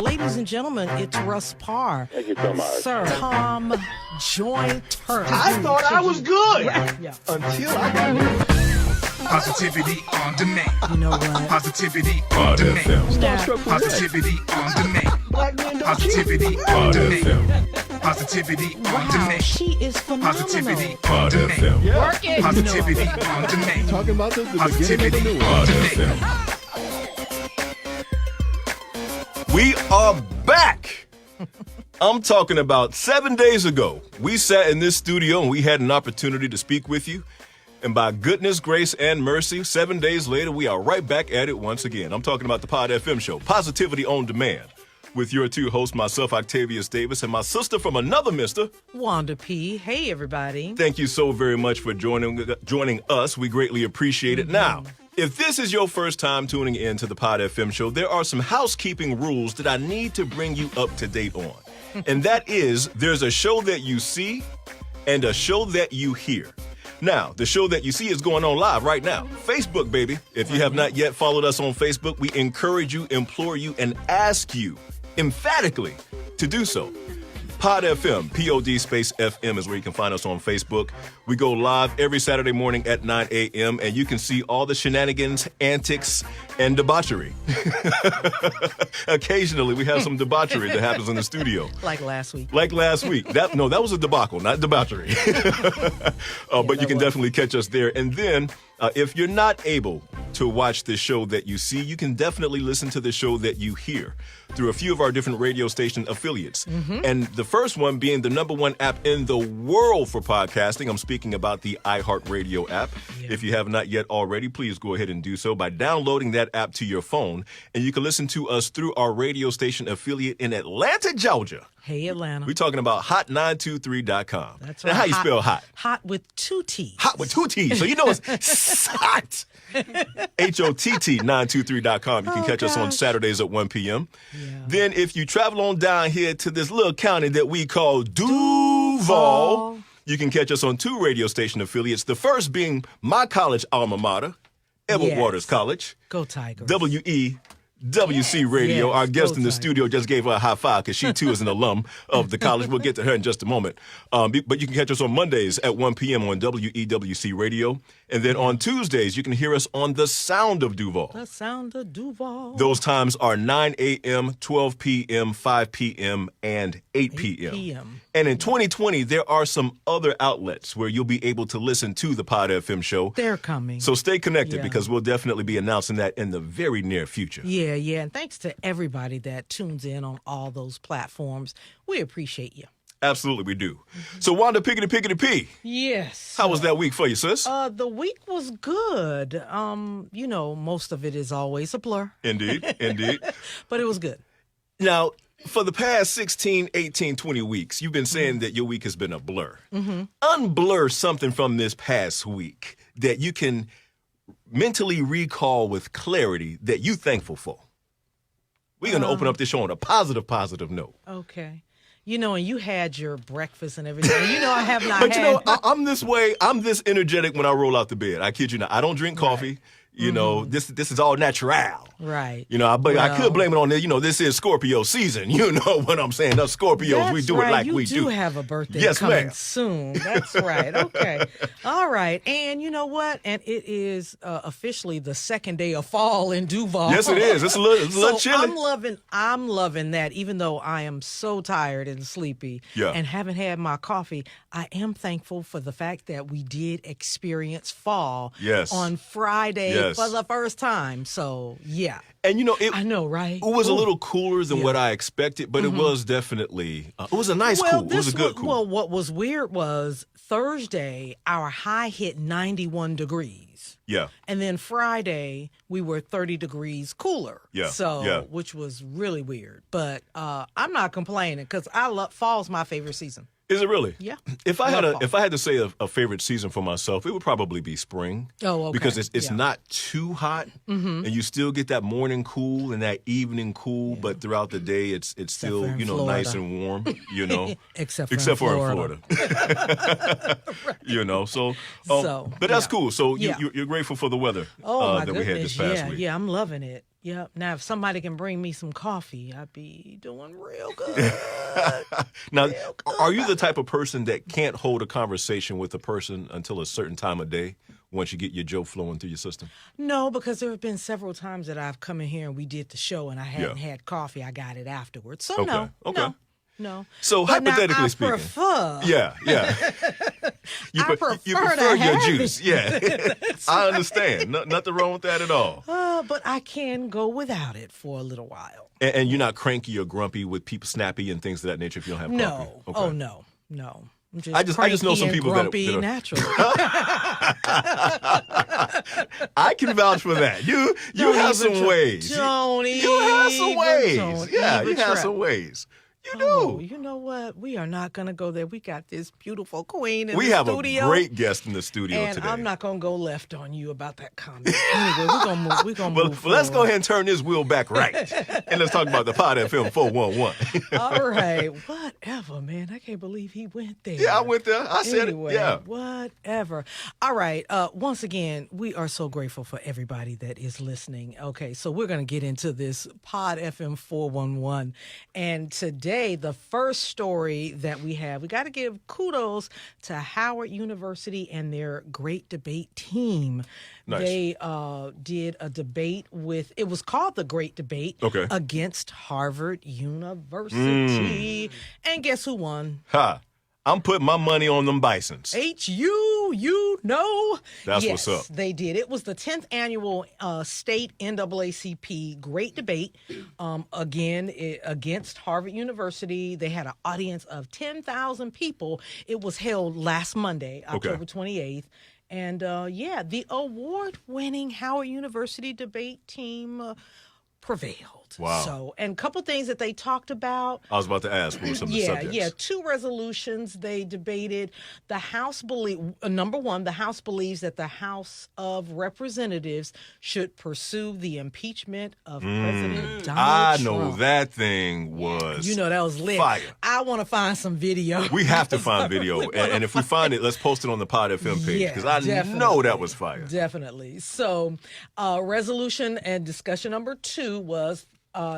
Ladies and gentlemen, it's Russ Parr. Thank you so much. Sir Tom Joyner. I thought I was good Yeah. until I got here. Positivity on demand. You know what? Positivity on demand. Now, Positivity on demand. Black men don't cheat. Positivity on demand. Positivity on wow, demand. she is phenomenal. Positivity on demand. Work it. Positivity on demand. Talking about the beginning of the Positivity new on one. demand. We are back. I'm talking about 7 days ago. We sat in this studio and we had an opportunity to speak with you. And by goodness, grace, and mercy, 7 days later, we are right back at it once again. I'm talking about the Pod FM show, Positivity on Demand, with your two hosts, myself, Octavius Davis, and my sister from another mister, Wanda P. Hey, everybody. Thank you so very much for joining us. We greatly appreciate it. Now, if this is your first time tuning in to the Pod FM show, there are some housekeeping rules that I need to bring you up to date on. And that is, there's a show that you see and a show that you hear. Now, the show that you see is going on live right now. Facebook, baby. If you have not yet followed us on Facebook, we encourage you, implore you, and ask you emphatically to do so. Pod FM, P-O-D space FM is where you can find us on Facebook. We go live every Saturday morning at 9 a.m., and you can see all the shenanigans, antics, and debauchery. Occasionally, we have some debauchery that happens in the studio. Like last week. Like last week. That was a debacle, not debauchery. But you can definitely catch us there. And then, if you're not able to watch the show that you see, you can definitely listen to the show that you hear through a few of our different radio station affiliates. And the first one being the #1 app in the world for podcasting. I'm speaking about the iHeartRadio app. Yeah. If you have not yet already, please go ahead and do so by downloading that app to your phone. And you can listen to us through our radio station affiliate in Atlanta, Georgia. Hey, Atlanta. We're talking about hot923.com. That's Now, right. how you spell hot? Hot with two T's. Hot with two T's. So you know it's hot. HOTT923.com. You can catch us on gosh. Saturdays at 1 p.m. Yeah. Then if you travel on down here to this little county that we call Duval, you can catch us on two radio station affiliates. The first being my college alma mater, Edward Yes. Waters College, Go Tigers. WC Radio. Yes, Our guest go in the Tigers. studio just gave her a high five because she too is an alum of the college. We'll get to her in just a moment. But you can catch us on Mondays at 1 p.m. on WEWC Radio. And then on Tuesdays, you can hear us on The Sound of Duval. The sound of Duval. Those times are 9 a.m., 12 p.m., 5 p.m., and 8 p.m. p.m.. And in 2020, there are some other outlets where you'll be able to listen to the Pod FM show. They're coming. So stay connected Yeah. because we'll definitely be announcing that in the very near future. Yeah. And thanks to everybody that tunes in on all those platforms. We appreciate you. Absolutely, we do. So, Wanda, pickety P, Yes. how was that week for you, sis? The week was good. Most of it is always a blur, Indeed, indeed. but it was good. Now, for the past 16, 18, 20 weeks, you've been saying that your week has been a blur. Unblur something from this past week that you can mentally recall with clarity that you're thankful for. We're going to open up this show on a positive note. Okay. And you had your breakfast and everything. I have not But had. I'm this way. I'm this energetic when I roll out the bed. I kid you not. I don't drink coffee. This is all natural. Right. But I Well- could blame it on this. This is Scorpio season. You know what I'm saying? Us Scorpios, That's we do right. it like you we do. do have a birthday Yes, coming ma'am. soon. That's right. Okay. All right. And you know what? And it is officially the second day of fall in Duval. Yes, it is. It's a little chilly. I'm loving that. Even though I am so tired and sleepy and haven't had my coffee, I am thankful for the fact that we did experience fall on Friday for the first time. So yeah. And I know, right? It was a little cooler than what I expected, but it was definitely, it was a nice cool. It was a good cool. Well, what was weird was Thursday, our high hit 91 degrees. Yeah. And then Friday, we were 30 degrees cooler. Yeah. So, which was really weird. But I'm not complaining because fall's my favorite season. Is it really? Yeah. If I had to say a favorite season for myself, it would probably be spring. Oh, okay. Because it's not too hot, and you still get that morning cool and that evening cool, but throughout the day it's still for in Florida. nice and warm. Except for in in Florida. So but that's cool. So you're grateful for the weather Oh, my that goodness. we had this past week. Yeah, I'm loving it. Yep. Now, if somebody can bring me some coffee, I'd be doing real good. Now, are you the type of person that can't hold a conversation with a person until a certain time of day once you get your Joe flowing through your system? No, because there have been several times that I've come in here and we did the show and I hadn't had coffee. I got it afterwards. So no. So but hypothetically now, speaking. prefer. Yeah. You prefer your juice. Yeah. I understand. Nothing wrong with that at all. But I can go without it for a little while. And you're not cranky or grumpy with people snappy and things of that nature if you don't have coffee? No. Okay. Oh, no. I just know some people that are naturally. I can vouch for that. You have some ways. Tony. You have some ways. You have try. some ways. You do. Oh, you know what? We are not going to go there. We got this beautiful queen in the studio. We have a great guest in the studio and today. I'm not going to go left on you about that comment. Anyway, we're going to move Well, let's go ahead and turn this wheel back right. And let's talk about the Pod FM 411. All right. Whatever, man. I can't believe he went there. Yeah, I went there. I said anyway, it. Yeah. Whatever. All right. Once again, we are so grateful for everybody that is listening. Okay, so we're going to get into this Pod FM 411. And today, the first story that we got to give kudos to Howard University and their great debate team. Nice. They did a debate it was called the Great Debate against Harvard University. And guess who won? I'm putting my money on them Bisons. you know. That's yes, what's up. They did. It was the 10th annual state NAACP Great Debate, against Harvard University. They had an audience of 10,000 people. It was held last Monday, October 28th. And, the award-winning Howard University debate team prevailed. Wow. So, and a couple things that they talked about. I was about to ask what were some of the subjects. Yeah, 2 resolutions they debated. The House number 1, the House believes that the House of Representatives should pursue the impeachment of President Donald Trump. I know that thing was that was lit. Fire. I want to find some video. We have to find video. And if we find it, let's post it on the Pod FM page because I know that was fire. Definitely. So resolution and discussion number 2 was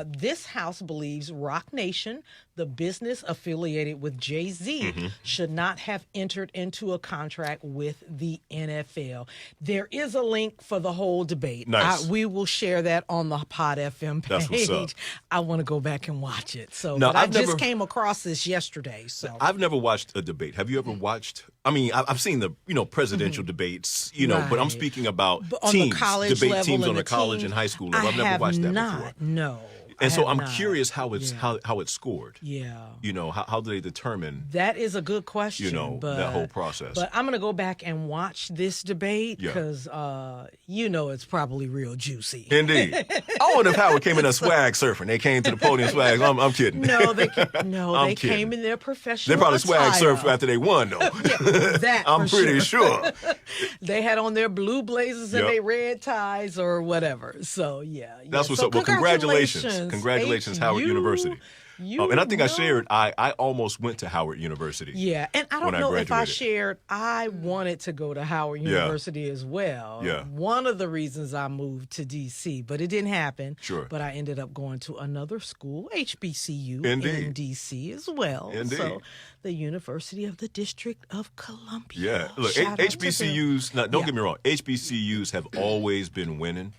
this House believes Rock Nation, the business affiliated with Jay-Z, should not have entered into a contract with the NFL. There is a link for the whole debate. Nice. We will share that on the Pod FM page. That's what's up. I want to go back and watch it. So, now, but I just came across this yesterday. So I've never watched a debate. Have you ever watched? I mean, I've seen the presidential debates, but I'm speaking about teams, the college debate level teams on and the college and high school level. I I've never watched that before. No. And so I'm curious how it's how it's scored. Yeah. How do they determine? That is a good question. That whole process. But I'm going to go back and watch this debate because, it's probably real juicy. Indeed. I wonder if Howard came in a swag surfing. They came to the podium swag. I'm kidding. No, they came in their professional They probably swag attire. surfed after they won, though. I'm pretty sure. They had on their blue blazers and their red ties or whatever. So, yeah. That's what's up. Well, Congratulations, Howard University. And I think I shared, I almost went to Howard University. Yeah, and I don't know if I shared, I wanted to go to Howard University as well. Yeah. One of the reasons I moved to D.C., but it didn't happen. Sure. But I ended up going to another school, HBCU, Indeed. in D.C. as well. Indeed. So the University of the District of Columbia. Yeah. Look, Shout out to HBCUs, them. don't get me wrong, HBCUs have always been winning.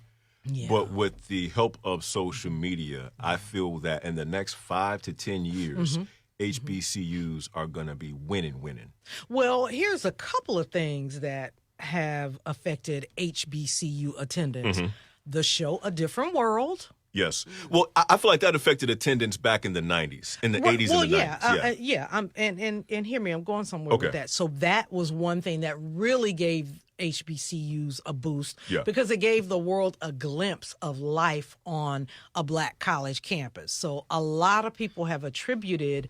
Yeah. But with the help of social media, I feel that in the next 5 to 10 years, HBCUs are going to be winning. Well, here's a couple of things that have affected HBCU attendance. The show A Different World. Yes. Well, I feel like that affected attendance back in the 90s, in the 80s and the 90s. And hear me, I'm going somewhere with that. So that was one thing that really gave HBCUs a boost because it gave the world a glimpse of life on a black college campus. So a lot of people have attributed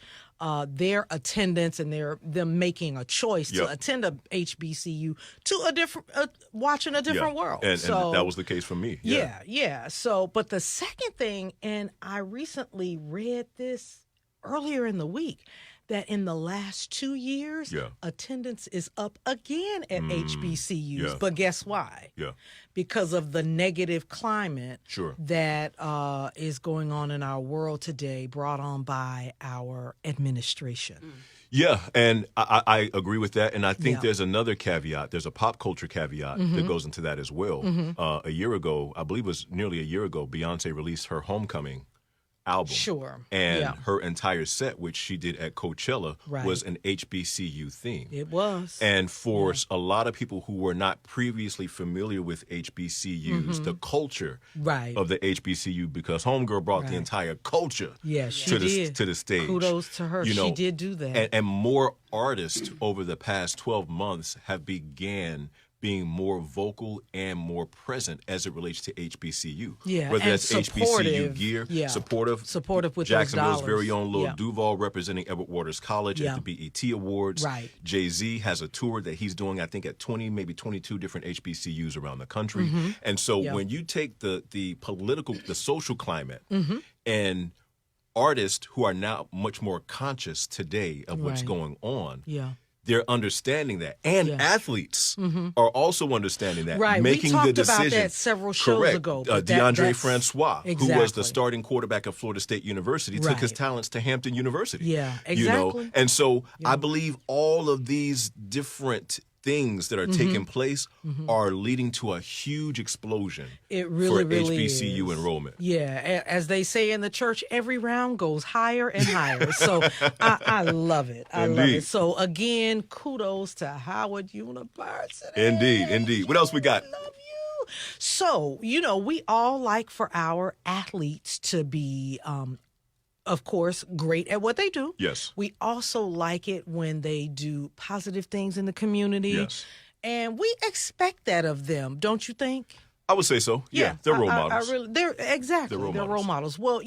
their attendance and them making a choice to attend a HBCU to watching a different world. And that was the case for me. Yeah. So, but the second thing, and I recently read this earlier in the week, that in the last 2 years, attendance is up again at HBCUs. Yeah. But guess why? Yeah. Because of the negative climate Sure. that is going on in our world today, brought on by our administration. Yeah, and I agree with that. And I think there's another caveat. There's a pop culture caveat that goes into that as well. A year ago, I believe it was nearly a year ago, Beyonce released her Homecoming album. Sure. And her entire set, which she did at Coachella, was an HBCU theme. It was. And for a lot of people who were not previously familiar with HBCUs, the culture of the HBCU, because Homegirl brought the entire culture to the stage. Kudos to her. She did do that. And more artists over the past 12 months have began being more vocal and more present as it relates to HBCU. Yeah, whether that's HBCU gear, supportive with Jacksonville's very own Lil Duval representing Edward Waters College at the BET Awards. Right. Jay-Z has a tour that he's doing, I think, at 20, maybe 22 different HBCUs around the country. And so when you take the political, the social climate and artists who are now much more conscious today of what's going on, they're understanding that. And athletes are also understanding that, making the decision. We talked about that several shows ago. DeAndre Francois, who was the starting quarterback at Florida State University, took his talents to Hampton University. Yeah, exactly. You know? And so I believe all of these different things that are taking place are leading to a huge explosion it really, for really HBCU is. enrollment. Yeah, as they say in the church, every round goes higher and higher. So I love it. I love it. So again, kudos to Howard University. Indeed. What else we got? I love you. So, we all like for our athletes to be of course, great at what they do. Yes. We also like it when they do positive things in the community. Yes. And we expect that of them, don't you think? I would say so. Yeah, they're role models. They're role models. Well,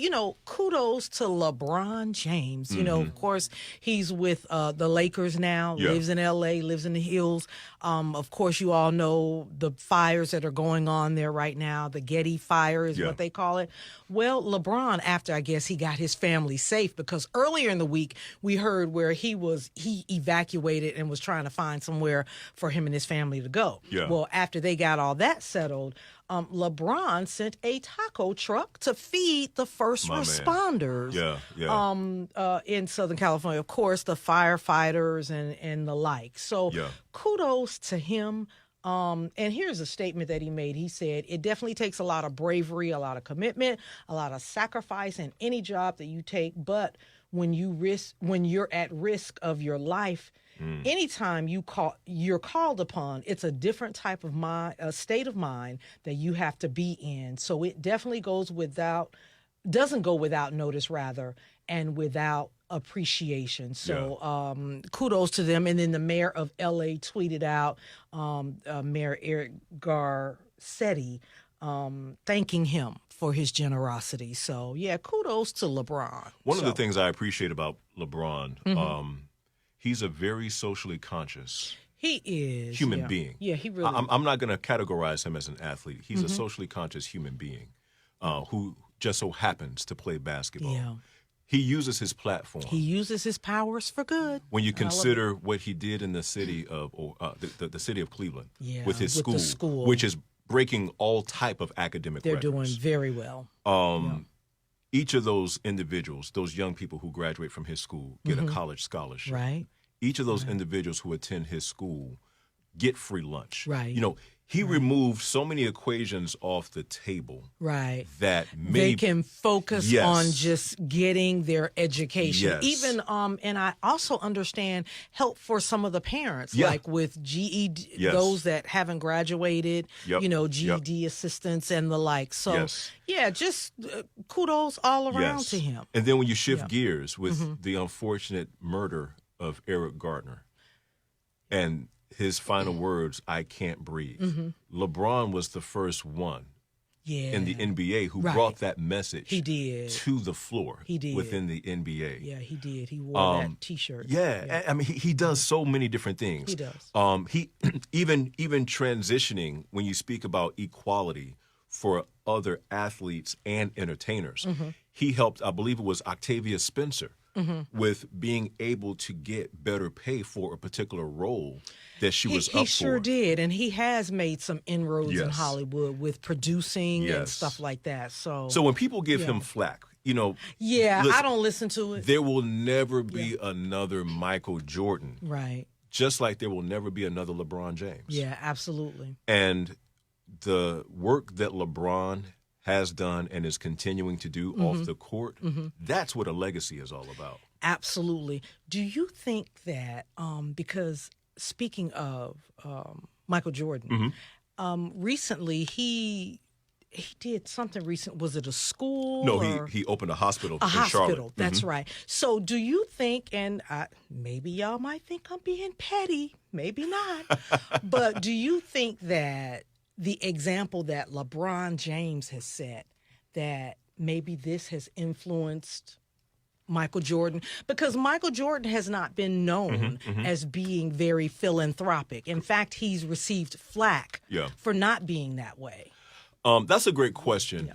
kudos to LeBron James. Of course, he's with the Lakers now, lives in L.A., lives in the hills. Of course, you all know the fires that are going on there right now. The Getty fire is what they call it. Well, LeBron, after I guess he got his family safe, because earlier in the week we heard where he evacuated and was trying to find somewhere for him and his family to go. Yeah. Well, after they got all that settled, LeBron sent a taco truck to feed the first responders. In Southern California, of course, the firefighters and the like. So kudos to him. And here's a statement that he made. He said, it definitely takes a lot of bravery, a lot of commitment, a lot of sacrifice in any job that you take. But when you're at risk of your life, anytime you're called upon, it's a different type of state of mind that you have to be in. So it definitely doesn't go without notice, rather, and without appreciation. So kudos to them. And then the mayor of LA tweeted out, Mayor Eric Garcetti, thanking him for his generosity. So kudos to LeBron. One of the things I appreciate about LeBron, he's a very socially conscious human being. Yeah, he really I'm not going to categorize him as an athlete. He's a socially conscious human being who just so happens to play basketball. Yeah. He uses his platform. He uses his powers for good. When you consider what he did in the city of the city of Cleveland with his school, which is breaking all type of academic records. They're doing very well. Each of those individuals, those young people who graduate from his school, get a college scholarship. Right. Each of those individuals who attend his school get free lunch. Right. He removed so many equations off the table. Right. That they can focus on just getting their education. Even, and I also understand help for some of the parents, like with GED, those that haven't graduated, GED assistants and the like. So, just kudos all around to him. And then when you shift gears with the unfortunate murder of Eric Gardner and his final words, I can't breathe. LeBron was the first one in the NBA who brought that message to the floor within the NBA. Yeah, he did. He wore that T-shirt. I mean, he does so many different things. He does. He even transitioning when you speak about equality for other athletes and entertainers. He helped, I believe it was Octavius Spencer, with being able to get better pay for a particular role that she was up for. He sure did, and he has made some inroads in Yes. Hollywood with producing and Yes. stuff like that. So when people give him flack, yeah, listen, I don't listen to it. there will never be another Michael Jordan, Right. just like there will never be another LeBron James. Yeah, absolutely. And the work that LeBron has done and is continuing to do off the court, that's what a legacy is all about. Absolutely. Do you think that because speaking of Michael Jordan, recently he did something recent. Was it a school? No, or he opened a hospital a in hospital. Charlotte. That's right. So do you think, and maybe y'all might think I'm being petty, maybe not, but do you think that the example that LeBron James has set, that maybe this has influenced Michael Jordan? Because Michael Jordan has not been known as being very philanthropic. In fact, he's received flack for not being that way. That's a great question.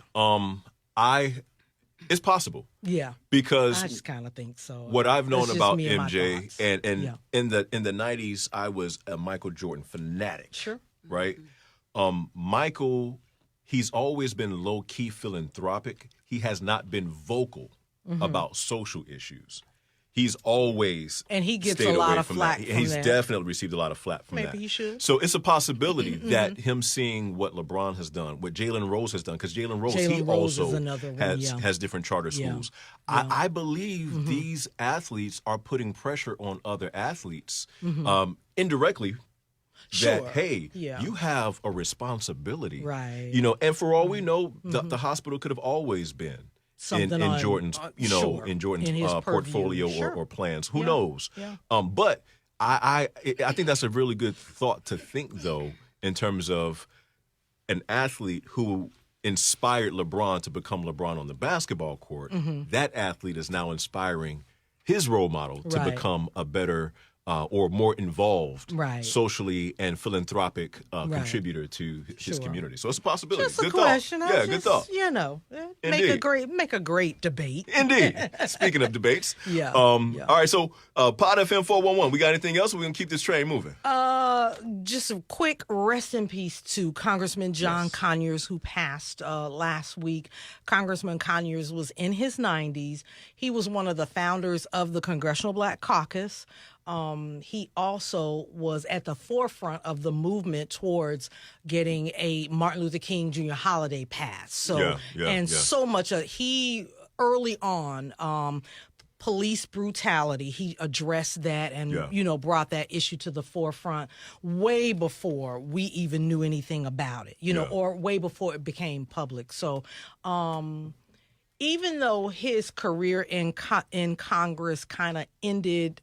It's possible. Yeah. Because I just kind of think so. what I've known That's just about me and my MJ, thoughts. and in the 90s, I was a Michael Jordan fanatic. Sure. Right? Michael, he's always been low-key philanthropic. He has not been vocal about social issues. He's always And he gets stayed a lot away of from flack that. from He's that. definitely received a lot of flack from that. Maybe he should. So it's a possibility that him seeing what LeBron has done, what Jalen Rose has done, because Jalen Rose, he Rose also is another one, has different charter schools. I believe these athletes are putting pressure on other athletes indirectly. Sure. That, hey, Yeah. you have a responsibility. Right. And for all we know, the hospital could have always been Something in on, Jordan's, sure, in Jordan's in his portfolio purview. Sure. or plans. Who Yeah. knows? Yeah. But I think that's a really good thought to think, though, in terms of an athlete who inspired LeBron to become LeBron on the basketball court. That athlete is now inspiring his role model to Right. become a better or more involved Right. socially and philanthropic Right. contributor to his Sure. community. So it's a possibility. Just a Good question. thought. Yeah, good thought. Make a great debate. Indeed. Speaking of debates. Yeah. All right, so Pod FM 411, we got anything else? We're going to keep this train moving. Just a quick rest in peace to Congressman John Conyers, who passed last week. Congressman Conyers was in his 90s. He was one of the founders of the Congressional Black Caucus. He also was at the forefront of the movement towards getting a Martin Luther King Jr. holiday passed. So, so much of he early on, police brutality, he addressed that and, brought that issue to the forefront way before we even knew anything about it, or way before it became public. So, even though his career in Congress kind of ended,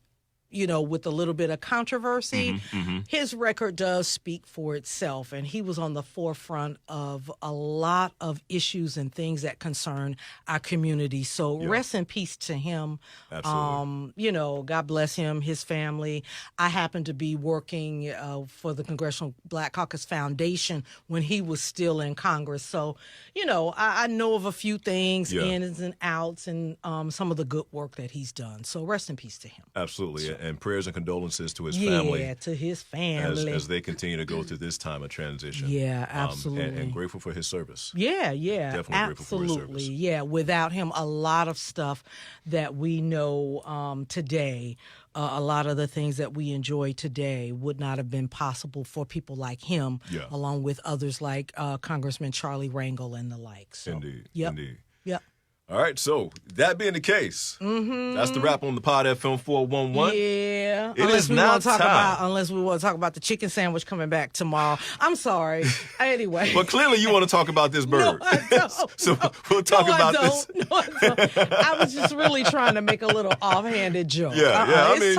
with a little bit of controversy, his record does speak for itself. And he was on the forefront of a lot of issues and things that concern our community. So rest in peace to him. Absolutely. God bless him, his family. I happened to be working for the Congressional Black Caucus Foundation when he was still in Congress. So, I know of a few things, ins and outs, and some of the good work that he's done. So rest in peace to him. Absolutely. And prayers and condolences to his family. Yeah, to his family. As they continue to go through this time of transition. Yeah, absolutely. And grateful for his service. Yeah. Definitely grateful for his service. Yeah, without him, a lot of stuff that we know today, a lot of the things that we enjoy today would not have been possible for people like him, along with others like Congressman Charlie Rangel and the like. So, Indeed. Yep. All right, so that being the case, that's the wrap on the Pod FM 411. Yeah. Unless we want to talk about the chicken sandwich coming back tomorrow. I'm sorry. Anyway. But clearly you want to talk about this bird. No, I don't. So we'll talk about this. No, I don't. I was just really trying to make a little offhanded joke. It's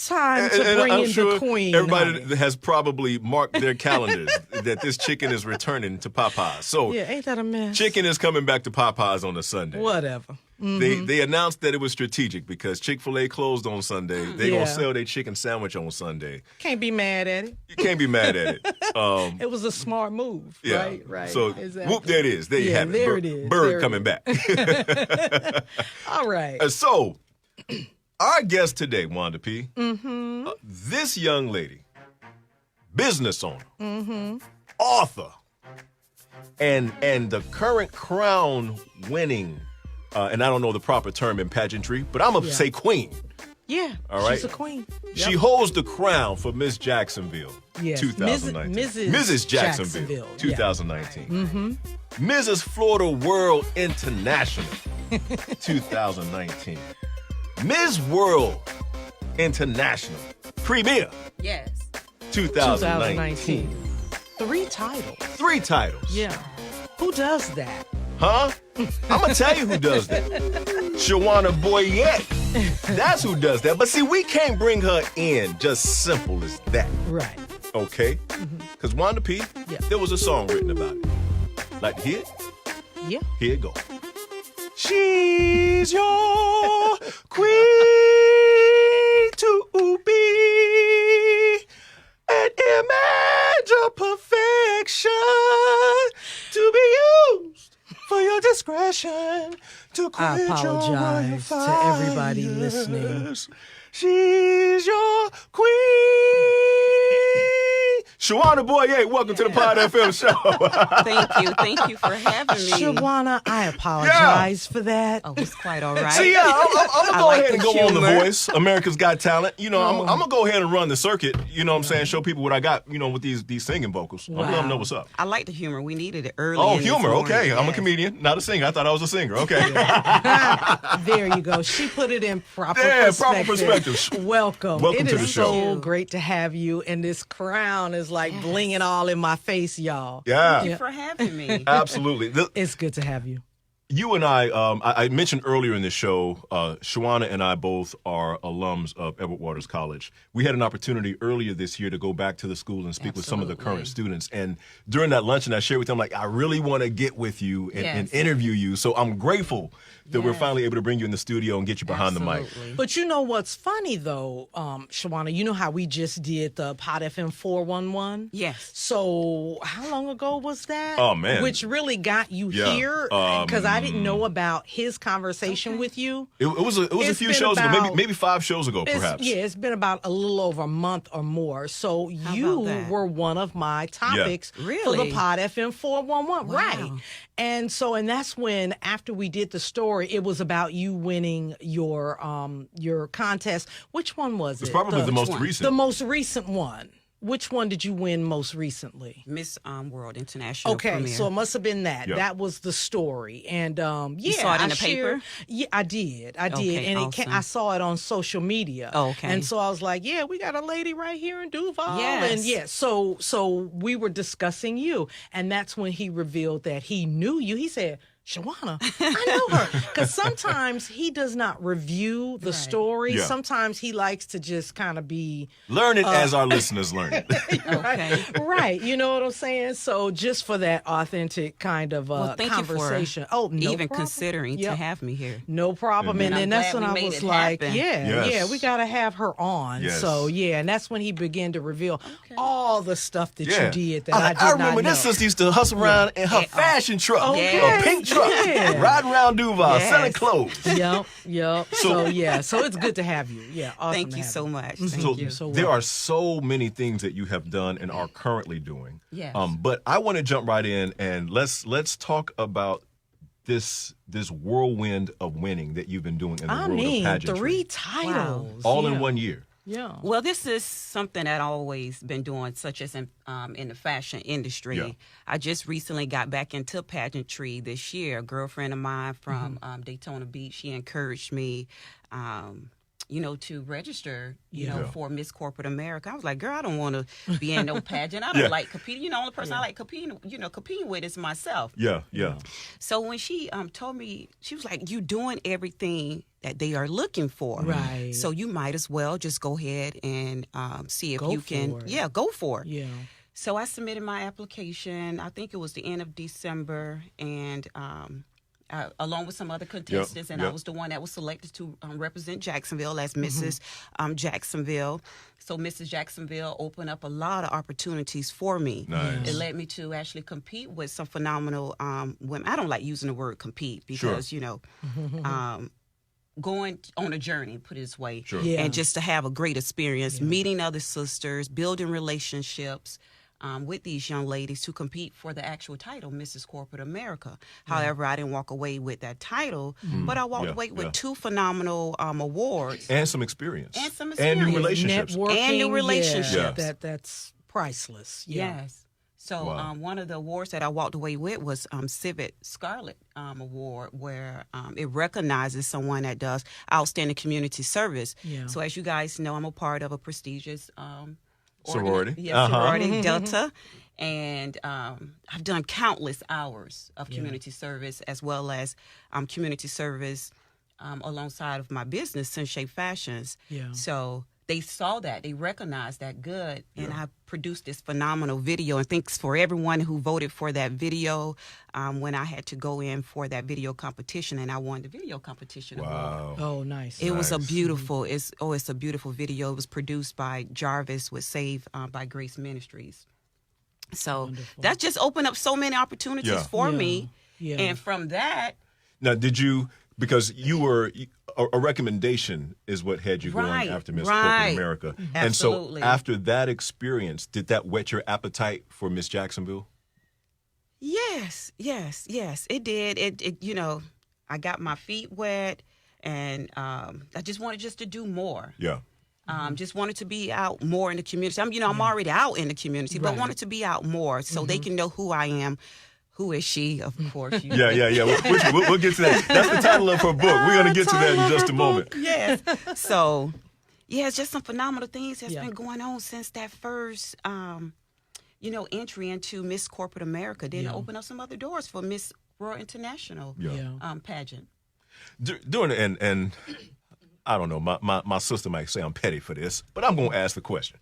time to bring in the queen. Everybody has probably marked their calendars that this chicken is returning to Popeyes. So ain't that a mess? Chicken is coming back to Popeyes on the Sunday. Whatever. They announced that it was strategic because Chick-fil-A closed on Sunday. They're going to sell their chicken sandwich on Sunday. Can't be mad at it. You can't be mad at it. It was a smart move. Yeah. Right. So, exactly. Whoop, there it is. There you have it. There it is. Bird coming back. All right. So, Our guest today, Wanda P, this young lady, business owner, author, and the current crown winning, and I don't know the proper term in pageantry, but I'm going to say queen. Yeah, all right. She's a queen. Yep. She holds the crown for Miss Jacksonville, yes. 2019. Mrs. Jacksonville, 2019. Mrs. Florida World International, 2019. Ms. World International Premier, yes, 2019. 3 titles. 3 titles. Yeah. Who does that? Huh? I'm going to tell you who does that. Shawana Boyer. That's who does that. But see, we can't bring her in just simple as that. Right. Okay? Because Wanda P, there was a song written about it. Like to hear it? Yeah. Here it goes. She's your queen to be, an image of perfection to be used for your discretion to quit I apologize your to everybody listening. She's your queen. Shawana Boyer, welcome to the Pod FM show. Thank you for having me. Shawana, I apologize for that. Oh, it's quite all right. See, I'm going to go like ahead and the go on The humor. Voice, America's Got Talent. You know, I'm going to go ahead and run the circuit, you know what I'm saying, show people what I got, you know, with these singing vocals. I'm going to let them know what's up. I like the humor. We needed it early. Oh, in this humor, morning. okay. I'm a Yes. comedian, not a singer. I thought I was a singer, okay. There you go. She put it in proper Proper perspective. perspective. Welcome. Welcome It to is the show. so great to have you, and this crown is like blinging all in my face, y'all. Yeah. Thank you for having me. Absolutely. It's good to have you. You and I mentioned earlier in the show, Shawana and I both are alums of Edward Waters College. We had an opportunity earlier this year to go back to the school and speak with some of the current students. And during that luncheon, I shared with them, like, I really want to get with you and interview you. So I'm grateful that we're finally able to bring you in the studio and get you behind the mic. But you know what's funny, though, Shawana, you know how we just did the Pod FM 411? Yes. So how long ago was that? Oh, man. Which really got you here? Because I didn't know about his conversation with you. It was a few shows ago, maybe 5 shows ago, perhaps. It's been about a little over a month or more. So you were one of my topics for the Pod FM 411. Wow. Right. And that's when, after we did the story, it was about you winning your contest. Which one was it? It's probably the most recent. The most recent one. Which one did you win most recently? Miss World International Okay, Premier. so it must have been that. Yep. That was the story. And you saw it in the paper? Yeah, I did. Okay, and awesome. I saw it on social media. Oh, okay. And so I was like, yeah, we got a lady right here in Duval. Yes. And so we were discussing you. And that's when he revealed that he knew you. He said, Shawana, I know her. Because sometimes he does not review the story. Yeah. Sometimes he likes to just kind of be... Learn it as our listeners learn it. Okay. Right. You know what I'm saying? So just for that authentic kind of Thank conversation. You for no even problem. considering to have me here. No problem. Indeed. And then that's I'm when glad I we was made it like, happen. Yes. we got to have her on. Yes. So, and that's when he began to reveal all the stuff that you did that I did I not remember know. this sister used to hustle around in her fashion truck, Okay. a pink truck, Yeah. riding around Duval, Yes. selling clothes. Yep. So it's good to have you. Yeah, awesome. Thank you so much. So Thank you. there are so many things that you have done and are currently doing. Yes. But I want to jump right in and let's talk about this whirlwind of winning that you've been doing in the world of pageantry. 3 titles. All in 1 year. Yeah. Well, this is something that I've always been doing, such as in the fashion industry. Yeah. I just recently got back into pageantry this year. A girlfriend of mine from Daytona Beach, she encouraged me, to register, for Miss Corporate America. I was like, girl, I don't want to be in no pageant. I don't like competing. The only person I like competing with is myself. Yeah. So when she told me, she was like, you doing everything that they are looking for. Right. So you might as well just go ahead and see if Go you can. for it. Yeah, go for it. Yeah. So I submitted my application. I think it was the end of December, and along with some other contestants, and I was the one that was selected to represent Jacksonville as Mrs. Jacksonville. So Mrs. Jacksonville opened up a lot of opportunities for me. Nice. It led me to actually compete with some phenomenal women. I don't like using the word compete because, going on a journey, put it this way, Sure. and just to have a great experience, meeting other sisters, building relationships with these young ladies to compete for the actual title, Mrs. Corporate America. However, I didn't walk away with that title, but I walked away with 2 phenomenal awards. And some experience. And new relationships. Networking, And new relationships. That's priceless. Yeah. Yes. So one of the awards that I walked away with was Civic Scarlet Award, where it recognizes someone that does outstanding community service. Yeah. So as you guys know, I'm a part of a prestigious sorority. Yes, sorority, Delta. And I've done countless hours of community service, as well as community service alongside of my business, Sensei Fashions. Yeah. So they saw that, they recognized that good, and I produced this phenomenal video. And thanks for everyone who voted for that video when I had to go in for that video competition, and I won the video competition award. Oh, nice. It was a beautiful, it's a beautiful video. It was produced by Jarvis with Save by Grace Ministries. So that just opened up so many opportunities for me. Yeah. And from that. Now, did you, because you were, a recommendation is what had you going after Miss Corporate America. Absolutely. And so after that experience, did that whet your appetite for Miss Jacksonville? Yes, it did. It you know, I got my feet wet, and I just wanted to do more. Yeah. Just wanted to be out more in the community. I'm already out in the community, but wanted to be out more so they can know who I am. Who is she? Of course. Yeah. We'll get to that. That's the title of her book. We're going to get to that in just a moment. Yes. So, it's just some phenomenal things that's been going on since that first, entry into Miss Corporate America. Then open up some other doors for Miss World International pageant. During and I don't know, my sister might say I'm petty for this, but I'm going to ask the question.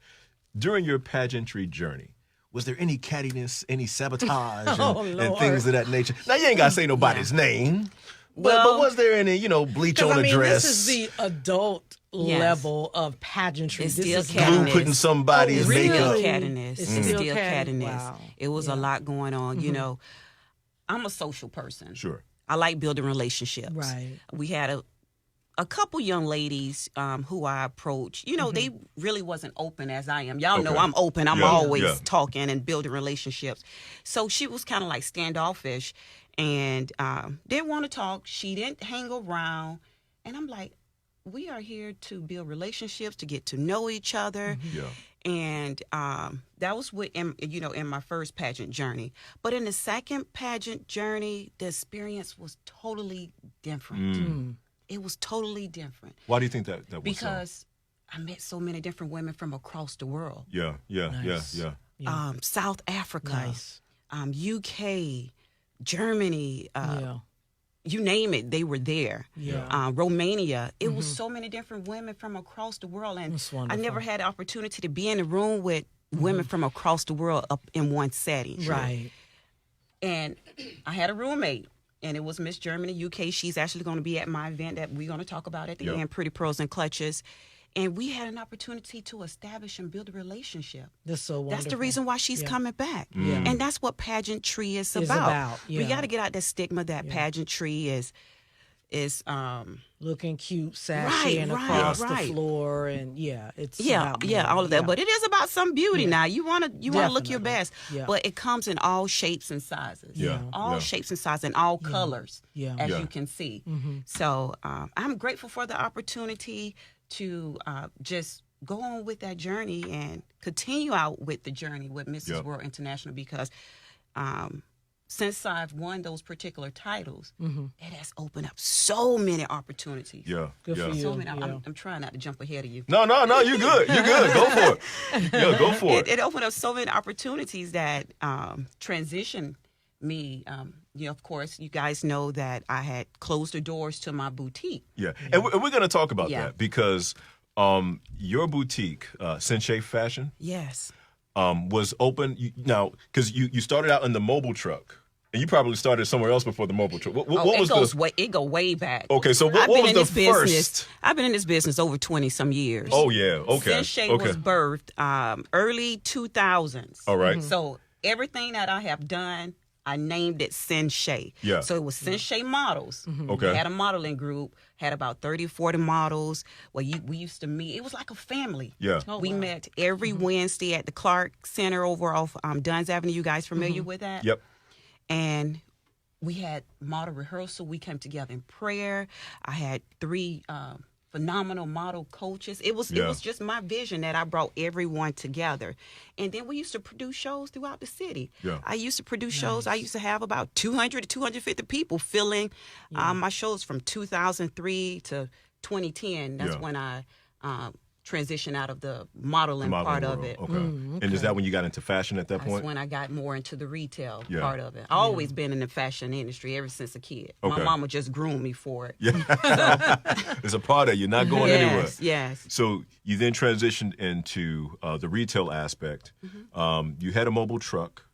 During your pageantry journey, was there any cattiness, any sabotage, and things of that nature? Now, you ain't got to say nobody's name, but was there any, bleach on the dress? This is the adult level of pageantry. It's this still is cattiness. Glue putting somebody's makeup. It's still cattiness. Wow. It was a lot going on. I'm a social person. Sure. I like building relationships. Right. We had a couple young ladies who I approached, they really wasn't open as I am. Y'all know I'm open. I'm always talking and building relationships. So she was kind of like standoffish and didn't want to talk. She didn't hang around. And I'm like, we are here to build relationships, to get to know each other. And that was in my first pageant journey. But in the second pageant journey, the experience was totally different. It was totally different. Why do you think that was Because I met so many different women from across the world. Nice. South Africa, UK, Germany, you name it, they were there. Romania. It was so many different women from across the world. And I never had the opportunity to be in a room with women from across the world up in one setting. Right. And I had a roommate. And it was Miss Germany, UK. She's actually going to be at my event that we're going to talk about at the end, Pretty Pearls and Clutches. And we had an opportunity to establish and build a relationship. That's so wonderful. That's the reason why she's coming back. And that's what pageantry is about. We got to get out that stigma that pageantry is looking cute, sashaying across the floor, and it's about more. all of that. But it is about some beauty now. You want to look your best, but it comes in all shapes and sizes. All shapes and sizes and all colors, as you can see. So I'm grateful for the opportunity to just go on with that journey and continue out with the journey with Mrs. World International because. Since I've won those particular titles, it has opened up so many opportunities. Good for you. So many, I'm trying not to jump ahead of you. No, you good. You good. Go for it. Go for it. It opened up so many opportunities that transitioned me. Of course, you guys know that I had closed the doors to my boutique. And we're going to talk about that because your boutique, Sensei Fashion, was open now because you started out in the mobile truck. And you probably started somewhere else before the mobile truck. What was it go way back. Okay, so what was the first? I've been in this business over 20-some years. Oh, yeah, okay. Sensei was birthed early 2000s. All right. So everything that I have done, I named it Sensei. Yeah. So it was Sensei Models. Okay. We had a modeling group, had about 30 or 40 models. Well, we used to meet. It was like a family. Yeah. We met every Wednesday at the Clark Center over off Dunn's Avenue. You guys familiar with that? Yep. And we had model rehearsal. We came together in prayer. I had 3 phenomenal model coaches. It was just my vision that I brought everyone together. And then we used to produce shows throughout the city. Yeah. I used to produce shows. I used to have about 200 to 250 people filling my shows from 2003 to 2010. That's when I transition out of the modeling part of it. Okay. And is that when you got into fashion at that point? That's when I got more into the retail part of it. I always been in the fashion industry ever since a kid. Okay. My mama just groomed me for it. Yeah. It's a part of you, not going anywhere. Yes. So you then transitioned into the retail aspect. You had a mobile truck.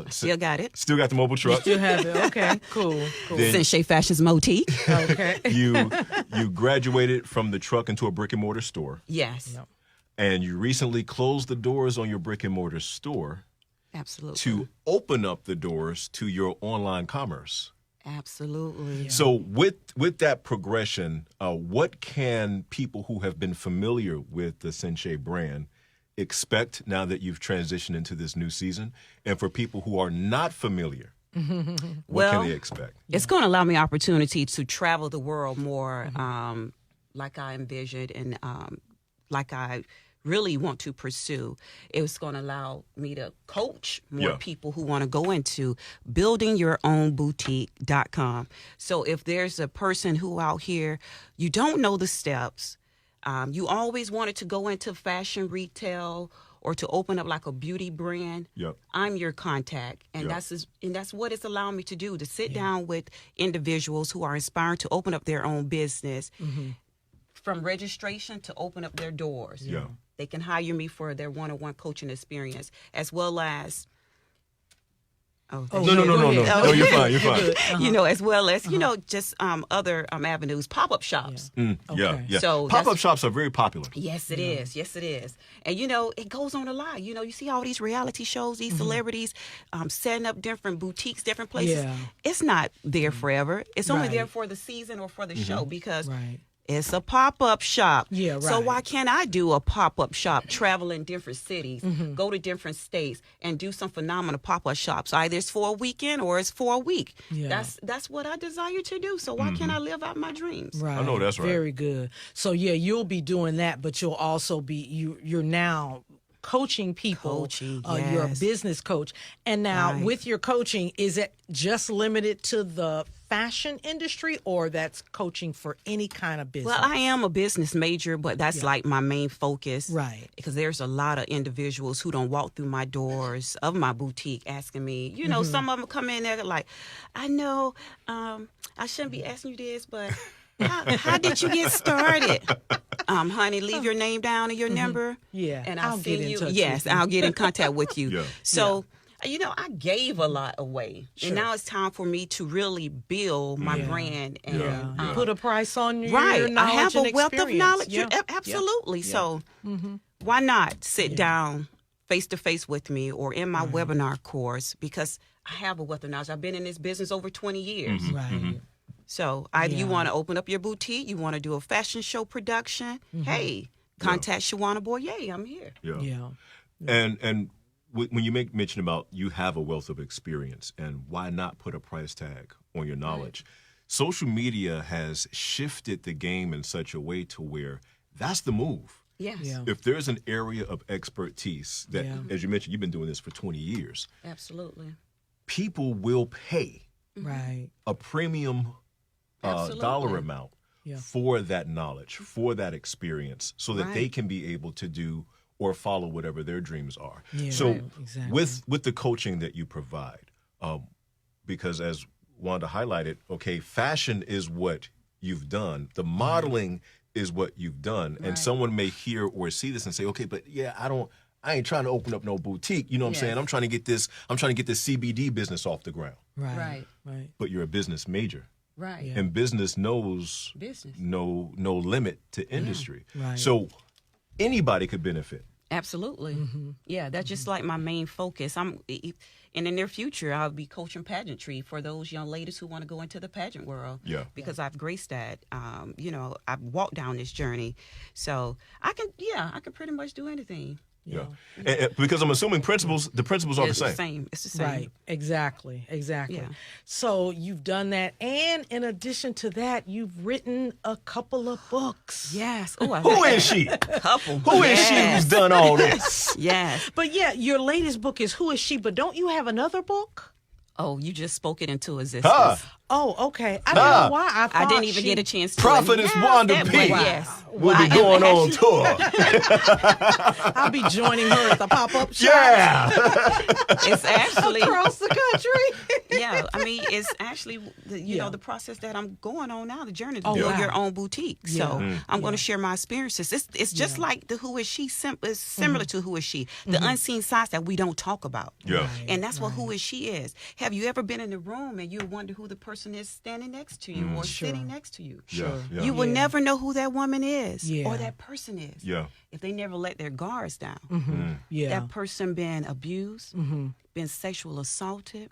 Still got it. Still got the mobile truck. Still have it. Okay, cool. Sensei Fashions Motif. Okay. You graduated from the truck into a brick and mortar store. Yes. Yep. And you recently closed the doors on your brick and mortar store Absolutely. to open up the doors to your online commerce. Absolutely. So with that progression, what can people who have been familiar with the Sensei brand expect now that you've transitioned into this new season? And for people who are not familiar, what can they expect? It's going to allow me opportunity to travel the world more like I envisioned and like I really want to pursue. It's going to allow me to coach more people who want to go into buildingyourownboutique.com. So if there's a person who out here, you don't know the steps, you always wanted to go into fashion retail or to open up like a beauty brand. Yep. I'm your contact, and that's what it's allowing me to do, to sit down with individuals who are inspired to open up their own business, from registration to open up their doors. Yeah. They can hire me for their one-on-one coaching experience, as well as No, you're fine. You're fine. you know, as well as, you know, just other avenues, pop-up shops. Yeah. So pop-up shops are very popular. Yes, it is. Yes, it is. And, you know, it goes on a lot. You know, you see all these reality shows, these celebrities setting up different boutiques, different places. Yeah. It's not there forever. It's only there for the season or for the show because it's a pop-up shop. Yeah, right. So why can't I do a pop-up shop, travel in different cities, go to different states, and do some phenomenal pop-up shops? Either it's for a weekend or it's for a week. Yeah. That's what I desire to do. So why can't I live out my dreams? Right. I know that's right. Very good. So you'll be doing that, but you'll also be you're now coaching people. You're a business coach. And now with your coaching, is it just limited to the fashion industry, or that's coaching for any kind of business? Well, I am a business major, but that's like my main focus. Right. Because there's a lot of individuals who don't walk through my doors of my boutique asking me, you know, some of them come in there like, I know I shouldn't be asking you this, but how did you get started? Honey, leave your name down and your number. Yeah. And I'll get in touch with you. I'll get in contact with you. Yeah. So, you know, I gave a lot away. Sure. And now it's time for me to really build my brand. And put a price on your right. knowledge I have and a wealth of experience. knowledge. Yeah. Absolutely. So why not sit down face to face with me or in my webinar course, because I have a wealth of knowledge. I've been in this business over 20 years. Right. So either you want to open up your boutique, you want to do a fashion show production, hey, contact Shawana Boyer. I'm here. Yeah. And when you make mention about you have a wealth of experience, and why not put a price tag on your knowledge? Social media has shifted the game in such a way to where that's the move. Yes. Yeah. If there's an area of expertise that, as you mentioned, you've been doing this for 20 years. Absolutely. People will pay Right. a premium dollar amount for that knowledge, for that experience, so that they can be able to do or follow whatever their dreams are. Yeah, so exactly. with the coaching that you provide, because as Wanda highlighted, okay, fashion is what you've done. The modeling is what you've done. And someone may hear or see this and say, okay, but I ain't trying to open up no boutique. You know what I'm saying? I'm trying to get this CBD business off the ground. Right. But you're a business major. Right. And business knows no limit to industry. Right. So anybody could benefit Absolutely. Yeah, that's just like my main focus. In the near future, I'll be coaching pageantry for those young ladies who want to go into the pageant world. Yeah. Because I've graced that. I've walked down this journey. So I can pretty much do anything. Yeah. And because I'm assuming the principles are the same. It's the same. Right. Exactly. Yeah. So you've done that. And in addition to that, you've written a couple of books. Yes. Who is she? Couple. Who is she who's done all this? Yes. But yeah, your latest book is Who Is She? But don't you have another book? Oh, you just spoke it into existence. Oh, okay. I don't know why I didn't even get a chance to. Prophetess Wanda P. Yes. Will be going on tour. I'll be joining her at the pop-up shop. Yeah. It's actually across the country. Yeah, I mean, it's actually the process that I'm going on now, the journey to build your own boutique. So I'm going to share my experiences. It's just like the Who Is She, is similar to Who Is She, the unseen sides that we don't talk about. Yeah. And that's what Who Is She is. Have you ever been in a room and you wonder who the person is standing next to you or sitting next to you? Sure. Yeah. You will never know who that woman is or that person is. Yeah. If they never let their guards down. Yeah. That person been abused, been sexual assaulted,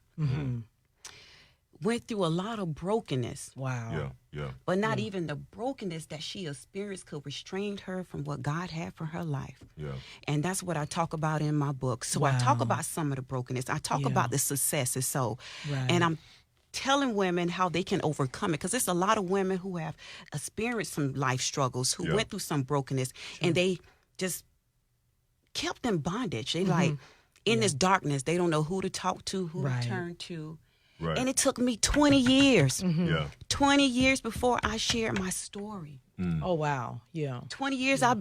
went through a lot of brokenness. Wow. Yeah. But not even the brokenness that she experienced could restrain her from what God had for her life. Yeah. And that's what I talk about in my book. So I talk about some of the brokenness. I talk about the successes. So, and I'm telling women how they can overcome it, because there's a lot of women who have experienced some life struggles, who went through some brokenness, and they just kept in bondage. They like in this darkness, they don't know who to talk to, who to turn to. Right. And it took me 20 years. Yeah. 20 years before I shared my story. Oh, wow. Yeah. 20 years I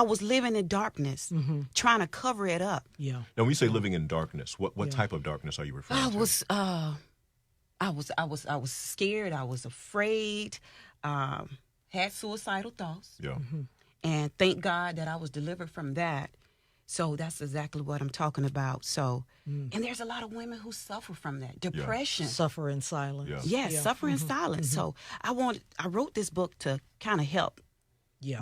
was living in darkness, trying to cover it up. Yeah. Now, when you say living in darkness, what type of darkness are you referring to? I was scared. I was afraid. Had suicidal thoughts. Yeah. And thank God that I was delivered from that. So that's exactly what I'm talking about. So, and there's a lot of women who suffer from that depression. Suffer in silence. Yeah. Yes, suffer in silence. So I wrote this book to kind of help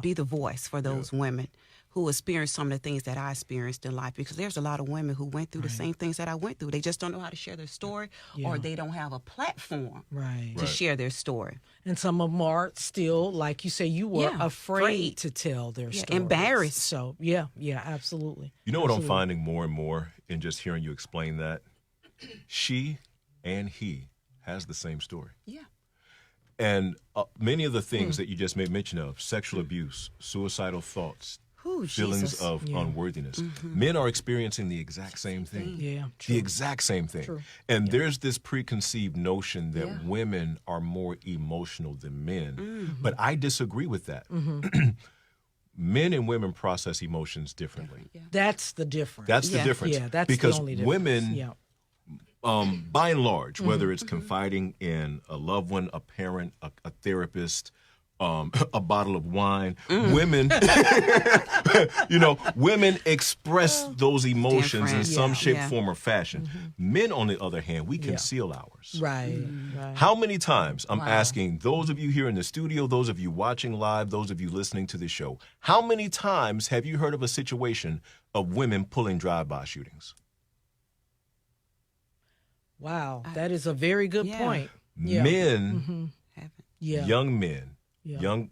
be the voice for those women who experienced some of the things that I experienced in life, because there's a lot of women who went through the same things that I went through. They just don't know how to share their story, or they don't have a platform to share their story. And some of them are still, like you say, you were afraid to tell their story. Embarrassed. So, yeah, absolutely. You know what I'm finding more and more in just hearing you explain that? She and he has the same story. Yeah. And many of the things that you just made mention of, sexual abuse, suicidal thoughts, feelings of unworthiness. Men are experiencing the exact same thing. Yeah, the exact same thing. True. And there's this preconceived notion that women are more emotional than men. But I disagree with that. Men and women process emotions differently. That's the difference. That's the difference. Yeah, that's because the only difference. Women, by and large, whether it's confiding in a loved one, a parent, a therapist, a bottle of wine, women, women express those emotions in some shape, form, or fashion. Men, on the other hand, we conceal ours. Right. How many times, I'm asking those of you here in the studio, those of you watching live, those of you listening to the show, how many times have you heard of a situation of women pulling drive-by shootings? Wow, that is a very good point. Men, young men, young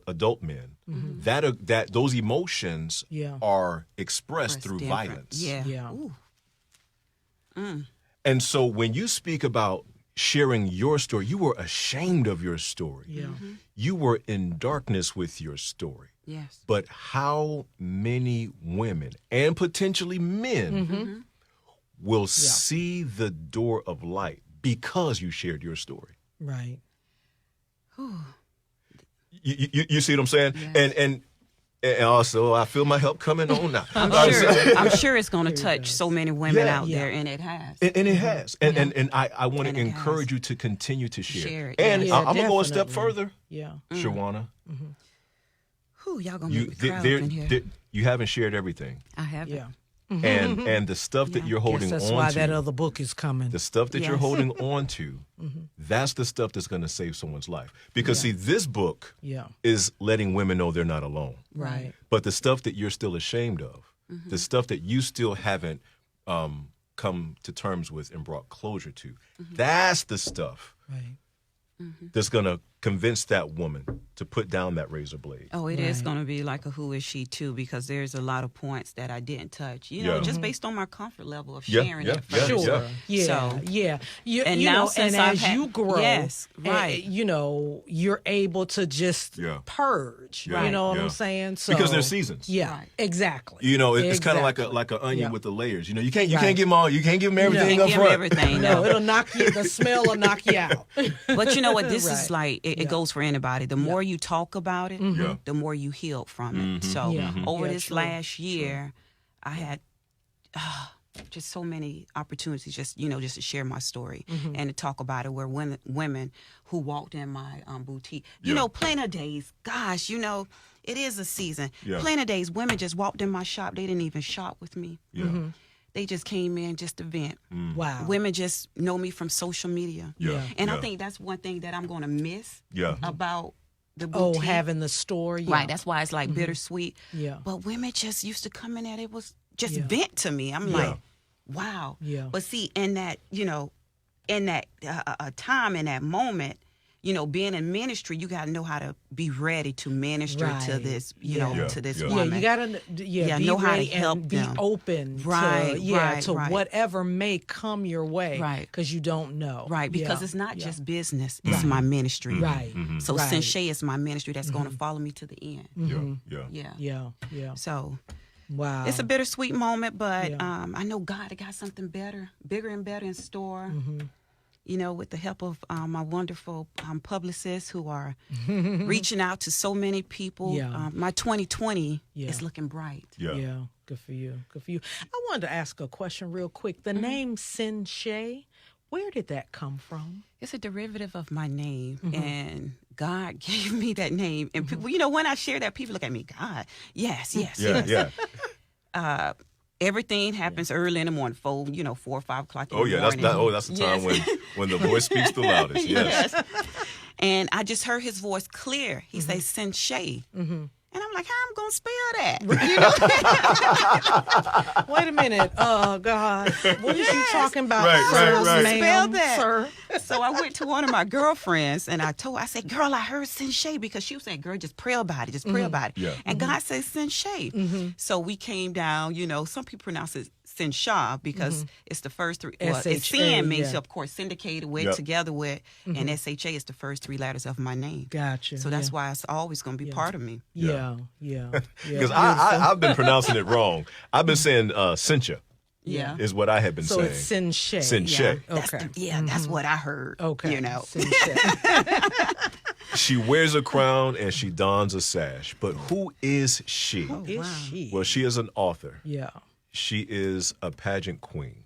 adult men, that those emotions are expressed through violence. And so when you speak about sharing your story, you were ashamed of your story. You were in darkness with your story. Yes. But how many women and potentially men will see the door of light because you shared your story? Right. You see what I'm saying? Yes. And also, I feel my help coming on now. I'm sure it's going to touch so many women out there, and it has. And it has. And I want to encourage you to continue to share it. And I'm going to go a step further. Shawana. Y'all going to make me cry up in here. You haven't shared everything. I haven't. Yeah. and the stuff that you're holding Guess that's on why to. that other book is coming. The stuff that you're holding on to, that's the stuff that's going to save someone's life. Because, see, this book is letting women know they're not alone. Right. But the stuff that you're still ashamed of, the stuff that you still haven't come to terms with and brought closure to, that's the stuff that's going to convince that woman to put down that razor blade. Oh, it is going to be like a who is she too, because there's a lot of points that I didn't touch, just based on my comfort level of sharing it first. Sure. And now since as you grow, right. You're able to just purge. You know what I'm saying? So, because there's seasons. Yeah, exactly. It's kind of like an onion with the layers. You can't give them all. You can't give them everything up front. Everything. No, it'll knock you. The smell will knock you out. But you know what? This is like it goes for anybody. The more you talk about it, the more you heal from it. So over this last year, I had just so many opportunities, just to share my story and to talk about it. Where women who walked in my boutique, plenty of days. Gosh, it is a season. Plenty of days, women just walked in my shop. They didn't even shop with me. They just came in just to vent. Wow. Women just know me from social media. And I think that's one thing that I'm going to miss about the boutique. Oh, having the store. Right. That's why it's like bittersweet. Yeah. But women just used to come in it was just vent to me. I'm like, wow. Yeah. But see, in that, in that time, in that moment, being in ministry, you got to know how to be ready to minister to this, to this woman. Yeah, you got to be know how to ready help and be them. open to whatever may come your way. Right. Because you don't know. Right, because it's not just business, it's my ministry. Right. So Sensei is my ministry that's going to follow me to the end. Yeah. So... Wow. It's a bittersweet moment, but I know God got something better, bigger and better in store. With the help of my wonderful publicists who are reaching out to so many people. My 2020 is looking bright. Yeah. Good for you. I wanted to ask a question real quick. The name Sensei, where did that come from? It's a derivative of my name, and God gave me that name. And people, when I share that, people look at me, God, yes. Everything happens early in the morning, 4 or 5 o'clock in the morning. That's the time when the voice speaks the loudest. Yes. And I just heard his voice clear. He says Sensei. And I'm like, how I'm going to spell that? Wait a minute. God. What is you talking about? Right. Spell that. Sir. So I went to one of my girlfriends and I said, girl, I heard Sensei, because she was saying, girl, just pray about it. Just pray about it. Yeah. And God says Sensei. So we came down, some people pronounce it Sensha because it's the first three. Well, it's Sin means, of course, syndicated with, together with, and SHA is the first 3 letters of my name. Gotcha. So that's why it's always going to be part of me. Yeah. Because I've been pronouncing it wrong. I've been saying Sencha. Yeah. Is what I have been so saying. So it's Sensei. Sensei. Okay. That's what I heard. Okay. Sensei. She wears a crown and she dons a sash. But who is she? Who is she? Well, she is an author. Yeah. She is a pageant queen.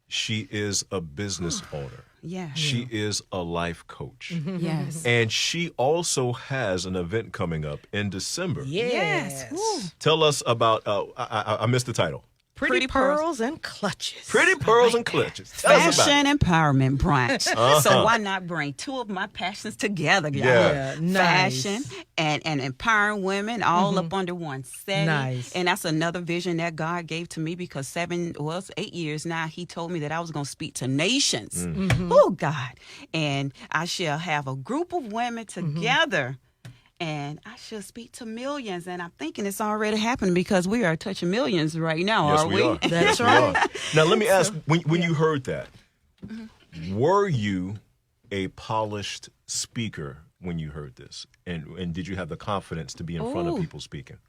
She is a business owner. Yeah. She is a life coach. Yes. And she also has an event coming up in December. Yes. Tell us about, I missed the title. Pretty Pearls and Clutches. Pretty Pearls and Clutches. Tell us about Fashion Empowerment Branch. So why not bring 2 of my passions together, y'all? Yeah, nice. Fashion and empowering women all up under one setting. Nice. And that's another vision that God gave to me, because 8 years now, he told me that I was going to speak to nations. Oh, God. And I shall have a group of women together. And I should speak to millions. And I'm thinking it's already happening, because we are touching millions right now, Yes, are we? are. That's Yes, we right. are. Now, let me ask, when you heard that, were you a polished speaker when you heard this? And did you have the confidence to be in front of people speaking?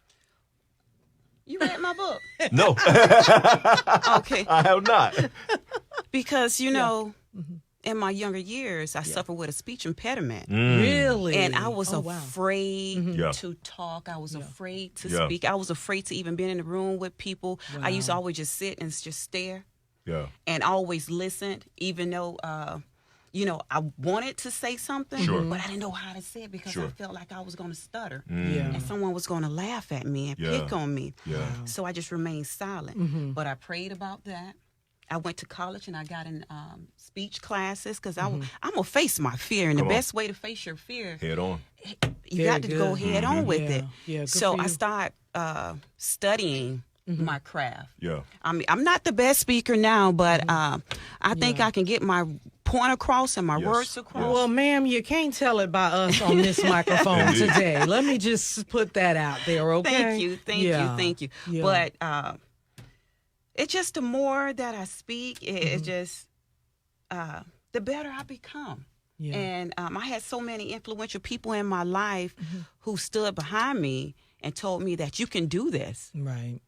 You read my book? No. Okay. I have not. Because, in my younger years, I suffered with a speech impediment. Really? And I was afraid to talk. I was afraid to speak. I was afraid to even be in the room with people. Wow. I used to always just sit and just stare. Yeah. And always listen, even though, I wanted to say something, Sure. but I didn't know how to say it because I felt like I was going to stutter. Yeah. And someone was going to laugh at me and pick on me. Yeah. So I just remained silent. But I prayed about that. I went to college and I got in speech classes because I'm going to face my fear. And the best way to face your fear, Head on. you got to go head on with it. Yeah, good so for I you. started studying my craft. Yeah. I mean, I'm not the best speaker now, but I think I can get my point across and my words across. Well, ma'am, you can't tell it by us on this microphone today. Let me just put that out there, okay? Thank you. Yeah. But it's just the more that I speak, it's just the better I become. Yeah. And I had so many influential people in my life who stood behind me and told me that you can do this. Right.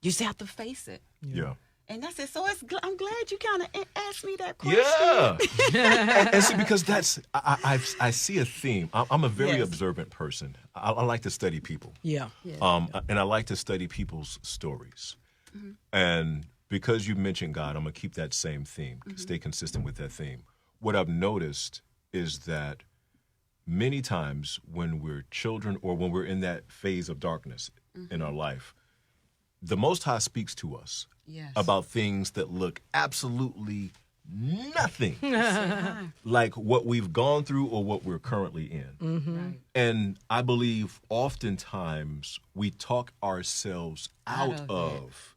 You just have to face it. Yeah. And that's it. So I'm glad you kind of asked me that question. Yeah. and see, because that's, I see a theme. I'm a very Yes. observant person. I like to study people. Yeah. And I like to study people's stories. And because you mentioned God, I'm going to keep that same theme, stay consistent with that theme. What I've noticed is that many times when we're children or when we're in that phase of darkness in our life, the Most High speaks to us about things that look absolutely nothing like what we've gone through or what we're currently in. Right. And I believe oftentimes we talk ourselves out of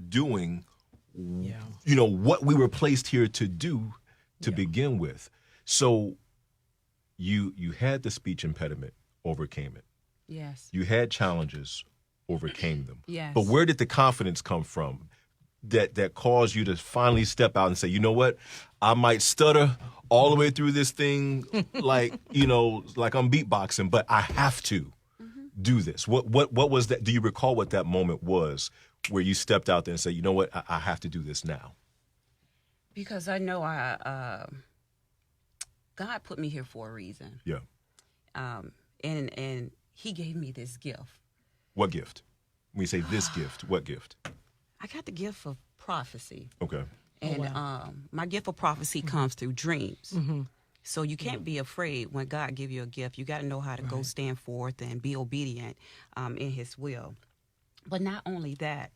doing, what we were placed here to do to begin with. So you had the speech impediment, overcame it. Yes. You had challenges, overcame them. Yes. But where did the confidence come from that caused you to finally step out and say, you know what, I might stutter all the way through this thing like I'm beatboxing, but I have to do this. What was that? Do you recall what that moment was where you stepped out there and said, you know what, I have to do this now? Because I know God put me here for a reason. Yeah. And he gave me this gift. What gift? When you say this gift, what gift? I got the gift of prophecy. Okay. And my gift of prophecy comes through dreams. So you can't be afraid when God give you a gift. You got to know how to go stand forth and be obedient in his will. But not only that,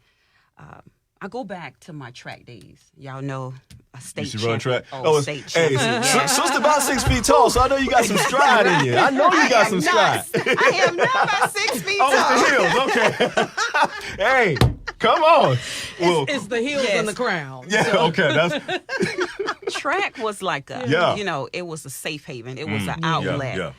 I go back to my track days. Y'all know a state You used to run champion. track? State Hey, champion. sister about 6 feet tall, so I know you got some stride in you. I know you got some stride. I am not about 6 feet tall. Oh, it's the heels. Okay. Hey, come on. Well, It's the heels and the crown. yeah, okay. That's Track was like a, it was a safe haven. It was an outlet.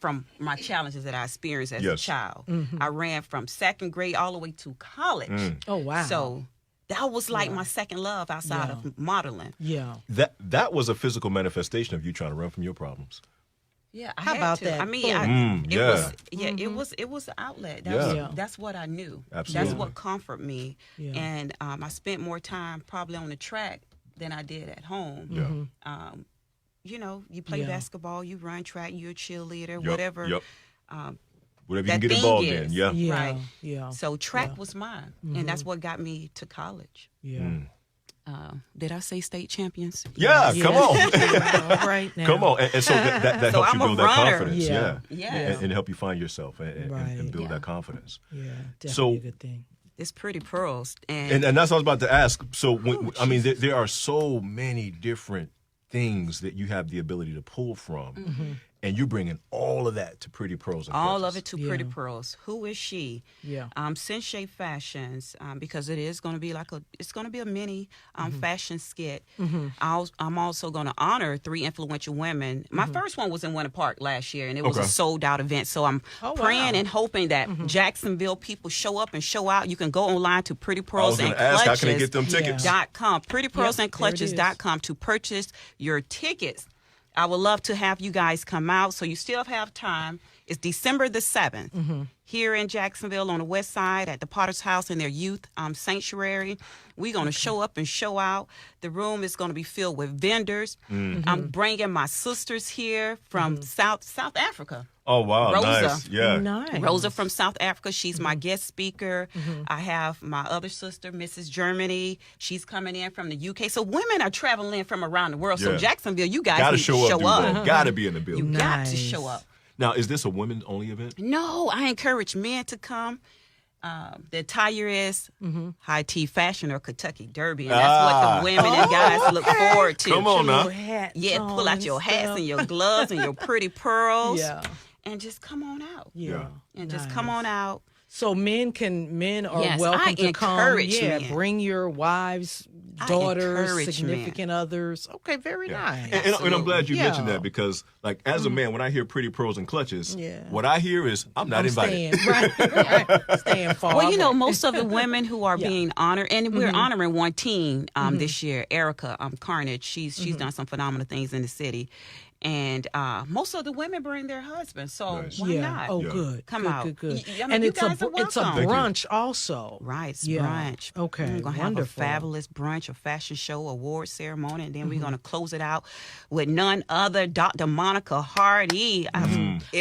From my challenges that I experienced as a child. I ran from second grade all the way to college. Oh, wow. So that was like my second love outside of modeling. Yeah. that was a physical manifestation of you trying to run from your problems. Yeah, I How had about to. that? I mean, Boom. it was an outlet. Yeah. That's what I knew. Absolutely. That's what comforted me. Yeah. And I spent more time probably on the track than I did at home. Yeah. You play basketball, you run track, you're a cheerleader, whatever. Yep. Whatever you that can get thing involved is. in. Yeah. Yeah. Right. Yeah. So track was mine, and that's what got me to college. Yeah. Did I say state champions? Yeah, come on. All right now. Come on. And so that So helps I'm you a build that runner. confidence. Yeah. Yes. And help you find yourself and Right. build that confidence. Yeah, definitely So- a good thing. It's pretty pearls, And that's what I was about to ask. So, there are so many different things that you have the ability to pull from. And you're bringing all of that to Pretty Pearls. And all Clutches. of it to Pretty Pearls. Who is she? Yeah. Sensei Fashions, because it is going to be it's going to be a mini fashion skit. I'm also going to honor 3 influential women. My first one was in Winter Park last year, and it was a sold out event. So I'm praying and hoping that Jacksonville people show up and show out. You can go online to Pretty Pearls and Clutches. How can they get them tickets? .com, prettypearlsandclutches.com to purchase your tickets. I would love to have you guys come out, so you still have time. It's December the 7th here in Jacksonville on the west side at the Potter's House in their youth sanctuary. We're going to show up and show out. The room is going to be filled with vendors. I'm bringing my sisters here from South Africa. Oh, wow. Rosa. Nice. Yeah. Nice. Rosa from South Africa. She's my guest speaker. I have my other sister, Mrs. Germany. She's coming in from the UK. So women are traveling in from around the world. So Yeah. Jacksonville, you guys Gotta need show to show up. up. Gotta be in the You building. got to Nice. show up. Now, is this a women-only event? No, I encourage men to come. The attire is high tea fashion or Kentucky Derby, and that's what the women and guys look forward to. Come on now. Yeah, pull out your hats and your gloves and your pretty pearls. Yeah. And just come on out. Yeah. And just come on out. So men are Yes, welcome I to come. encourage Yeah, men. bring your wives, I daughters, encourage significant others. Okay, very nice. And I'm glad you Yeah. mentioned that because, like, as a man, when I hear pretty pearls and clutches, Yeah. what I hear is I'm not invited. Staying far. Well, you know, away. most of the women who are being honored, and we're honoring one teen this year, Erica Carnage. She's done some phenomenal things in the city. And most of the women bring their husbands, so Nice. why not? Oh, Yeah. good. Come good, out. Good, good. I mean, And you it's guys are it's a welcome. Thank you. brunch also. Right, it's Yeah. brunch. Okay, We're going to wonderful. have a fabulous brunch, a fashion show, award ceremony, and then we're going to close it out with none other Dr. Monica Hardy. If Oh,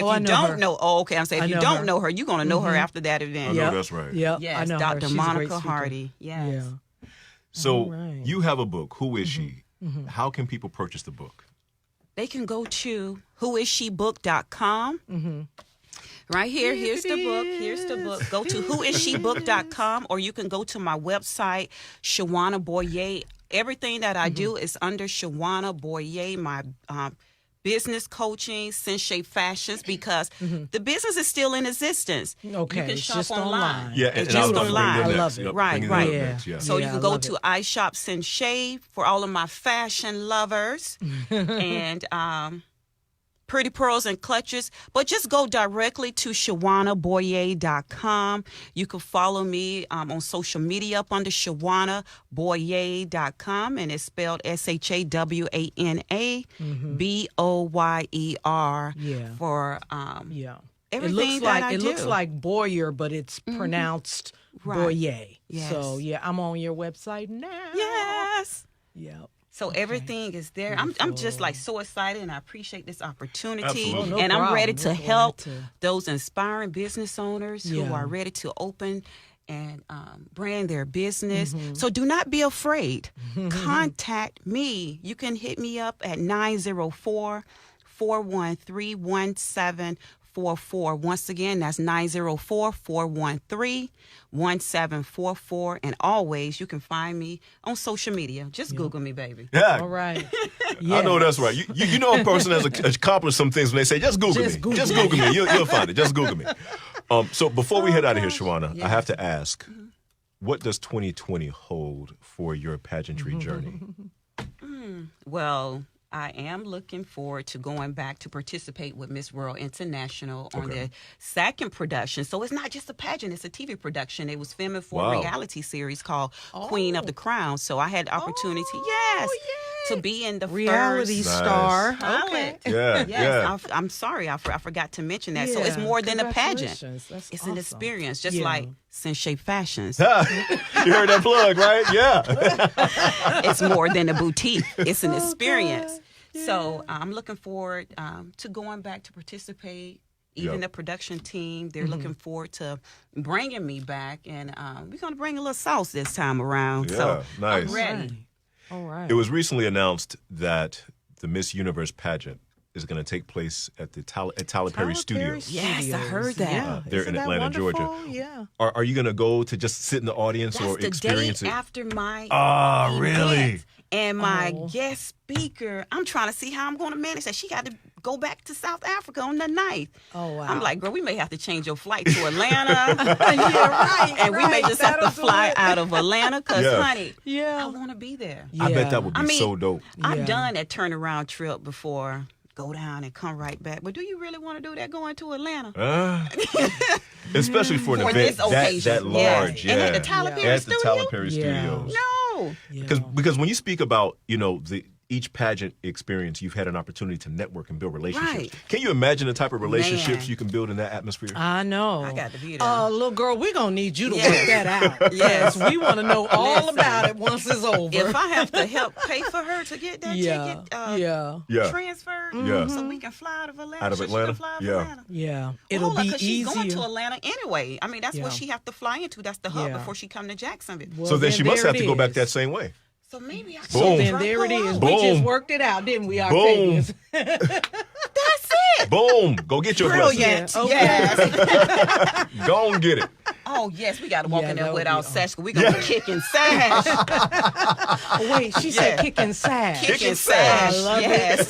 I you know don't her. know, okay, I'm saying I if you know don't her. know her, you're going to know her after that event. I know that's right. Yep. Yes, I know her. Dr. She's a great Monica speaker. Hardy. Yes. Yeah. So All right. you have a book. Who is she? How can people purchase the book? They can go to whoissshebook.com. Right here, here's the book. Here's the book. Go to whoissshebook.com, or you can go to my website, Shawana Boyer. Everything that I do is under Shawana Boyer, my business coaching, Sensei Fashions, because the business is still in existence. Okay, you can it's shop just online. online. Yeah, It's and I was just about to bring online. them I next. love it. Yep, Right, bringing right. them Yeah. next, yeah. So Yeah, you I can go love to it. iShop Sensei for all of my fashion lovers and pretty pearls and clutches. But just go directly to ShawanaBoyer.com. You can follow me on social media up under ShawanaBoyer.com, and it's spelled ShawanaBoyer Yeah. for Yeah. everything that I it do. looks like Boyer, but it's pronounced Boyer. Yes. So yeah, I'm on your website now. Yes. Yep. So everything is there. I'm just like so excited, and I appreciate this opportunity. Absolutely. Oh, no and I'm problem. ready to We're help glad to- those inspiring business owners who Yeah. are ready to open and brand their business. So do not be afraid. Contact me. You can hit me up at 904-413-1744. Once again, that's 904-413-1744. And always, you can find me on social media. Just Google me, baby. Yeah. All right. I know that's right. You know a person has accomplished some things when they say, just Google Just me. Google Just Google me. You'll find it. Just Google me. So before we head out of here, Shawana, I have to ask, what does 2020 hold for your pageantry journey? Well, I am looking forward to going back to participate with Miss World International on the second production. So it's not just a pageant, it's a TV production. It was filming for a reality series called Queen of the Crown. So I had the opportunity, to be in the Reality first star. pilot. Yeah, Yes, I'm sorry, I forgot to mention that. So it's Yeah, more than a pageant. congratulations. That's It's awesome. an experience, just Yeah. like Sensei Fashions. You heard that plug, right? Yeah. It's more than a boutique. It's an experience. So I'm looking forward to going back to participate. Even the production team, they're looking forward to bringing me back. And we're going to bring a little sauce this time around. Yeah, so nice. I'm ready. All right. It was recently announced that the Miss Universe pageant is going to take place at the Tyler Perry Studios. Yes, I heard that. Yeah. They're Isn't in that Atlanta, Georgia. wonderful? Yeah. Are you going to go to just sit in the audience That's or the experience day it? after my Oh, really? event. And my guest speaker, I'm trying to see how I'm going to manage that. She got to go back to South Africa on the 9th. Oh, wow. I'm like, girl, we may have to change your flight to Atlanta. right. And we may just have to That'll do fly it. out of Atlanta because, Yeah. honey, I Yeah. want to be there. I bet Yeah. that would be I mean, so dope. I've Yeah. done that turnaround trip before, go down and come right back. But do you really want to do that going to Atlanta? Especially for an For event this occasion, that large. yes. And Yeah. at the Tyler Perry At the Studio? Tyler Perry Yeah. Studios. No. Yeah. Because when you speak about, the each pageant experience, you've had an opportunity to network and build relationships. Right. Can you imagine the type of relationships Man. you can build in that atmosphere? I know. I got to be there. Little girl, we're going to need you to Yes. work that out. Yes. We want to know all Listen. about it once it's over. If I have to help pay for her to get that ticket Yeah. transferred, Yeah. so we can fly out of Atlanta. Out of so Atlanta? She can fly out of Yeah. Atlanta. Yeah. Well, It'll hold on, be 'cause she's going easier. to Atlanta anyway. I mean, that's Yeah. what she have to fly into. That's the hub Yeah. before she come to Jacksonville. Well, So then she must there have to it go back is. that same way. So maybe I should Boom. Then drop there her it is. off. We just Boom. worked it out, didn't we, Boom. Octavius? That's it. Boom. Go get your blessing. Brilliant. Yeah, okay. Yes. Go and get it. Oh, yes. We got to walk Yeah, in there that with would our be sash. We're going to be kicking sash. Oh, wait, she said Yeah. kicking sash. Kicking sash. I love Yes.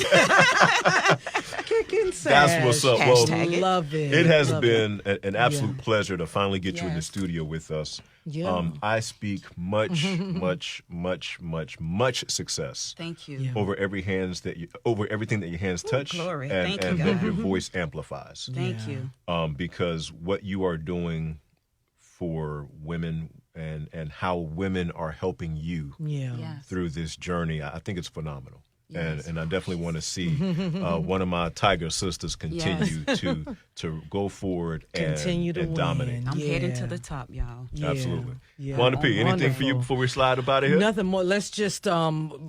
Kicking sash. That's what's up. Well, Hashtag it. Love it. it has Love been an absolute Yeah. pleasure to finally get you in the Yes. studio with us. Yeah. I speak much success Thank you. Yeah. over everything that your hands touch, glory. and, Thank and you, that God. your voice amplifies. Thank Yeah. you. Because what you are doing for women and how women are helping you Yeah. Yes. through this journey, I think it's phenomenal. Yes. And I definitely want to see one of my Tiger sisters continue to go forward Continue to and win. dominate. I'm heading Yeah. to the top, y'all. Yeah. Absolutely. Yeah. Wanda P, anything for you Wonderful. before we slide up out of here? Nothing more. Let's just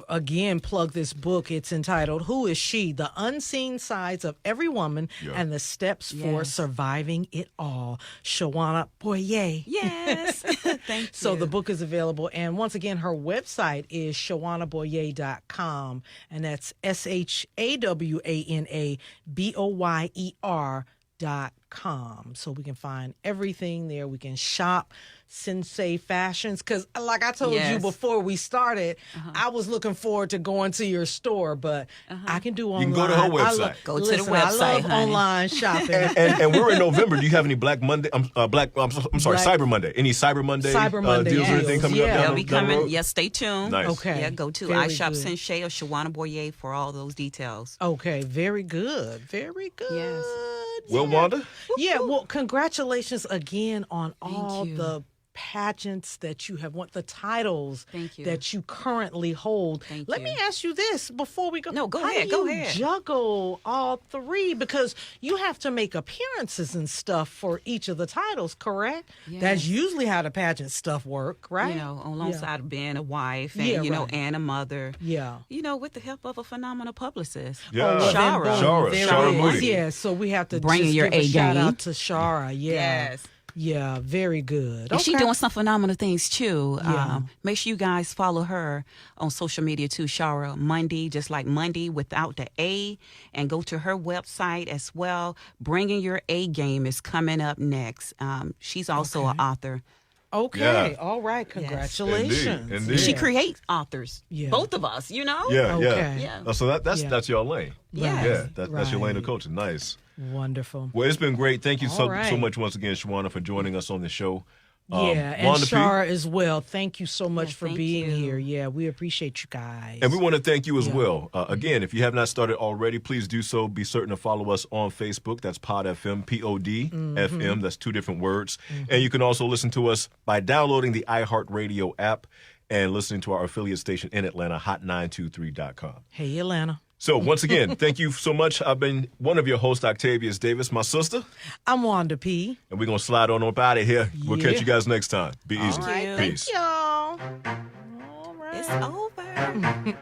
again plug this book. It's entitled "Who Is She? The Unseen Sides of Every Woman Yeah. and the Steps for Yes. Surviving It All." Shawana Boyer. Yes. Thank you. So the book is available, and once again, her website is shawanaboyer.com, and that's SHAWANABOYER.com. So we can find everything there. We can shop Sensei Fashions, because like I told you Yes. before we started, I was looking forward to going to your store, but I can do online. can go to her website. Go to the Listen, I website, love honey. online shopping. And we're in November. Do you have any Black Monday? I'm sorry, Black- Cyber Monday. Any Cyber Monday, Cyber Monday deals or deals. anything coming Yeah. up They'll down be down the coming. road? Yes, stay tuned. Nice. Okay. Yeah, go to Very iShop good. Sensei or Shawana Boyer for all those details. Okay, very good. Very good. Yes. Well, Wanda, Yeah, well, congratulations again on all you. the pageants that you have won, the titles Thank you. that you currently hold. Thank Let you. me ask you this before we go. No, go How ahead, do go you ahead. juggle all three? Because you have to make appearances and stuff for each of the titles, correct? Yes. That's usually how the pageant stuff work, right? You know, alongside of being a wife and, Yeah, you know, right. and a mother. Yeah. You know, with the help of a phenomenal publicist. Yeah. Oh, well, then Shara. boom, Shara. there Shara it is. Moody. Yeah, so we have to Bringing just your give a A shout game. out to Shara. Yeah. Yes. Yeah, very good. And she Okay. doing some phenomenal things too. Yeah. Make sure you guys follow her on social media too, Shara Monday, just like Monday without the A, and go to her website as well. Bringing Your A Game is coming up next. She's also an author. Okay. Yeah. All right. Congratulations. Indeed. She Yeah. creates authors. Yeah. Both of us, you know. yeah, Okay. Yeah. So that's Yeah. that's your lane. Yes. Yeah, that's your lane of Right. coaching. Nice. Wonderful. Well, it's been great. Thank you so All right. much once again, Shawana, for joining us on the show. Yeah, and Wanda P, Shara as well. Thank you so much Yeah, for thank being you. here. Yeah, we appreciate you guys. and we want to thank you as Yeah. well. Again, if you have not started already, please do so. Be certain to follow us on Facebook. That's Pod FM, POD FM. That's two different words. And you can also listen to us by downloading the iHeartRadio app and listening to our affiliate station in Atlanta, hot923.com. Hey, Atlanta. So once again, thank you so much. I've been one of your hosts, Octavius Davis, my sister, I'm Wanda P. and we're going to slide on up out of here. We'll catch Yeah. you guys next time. Be easy. All right, Peace. Thank y'all. All right. It's over.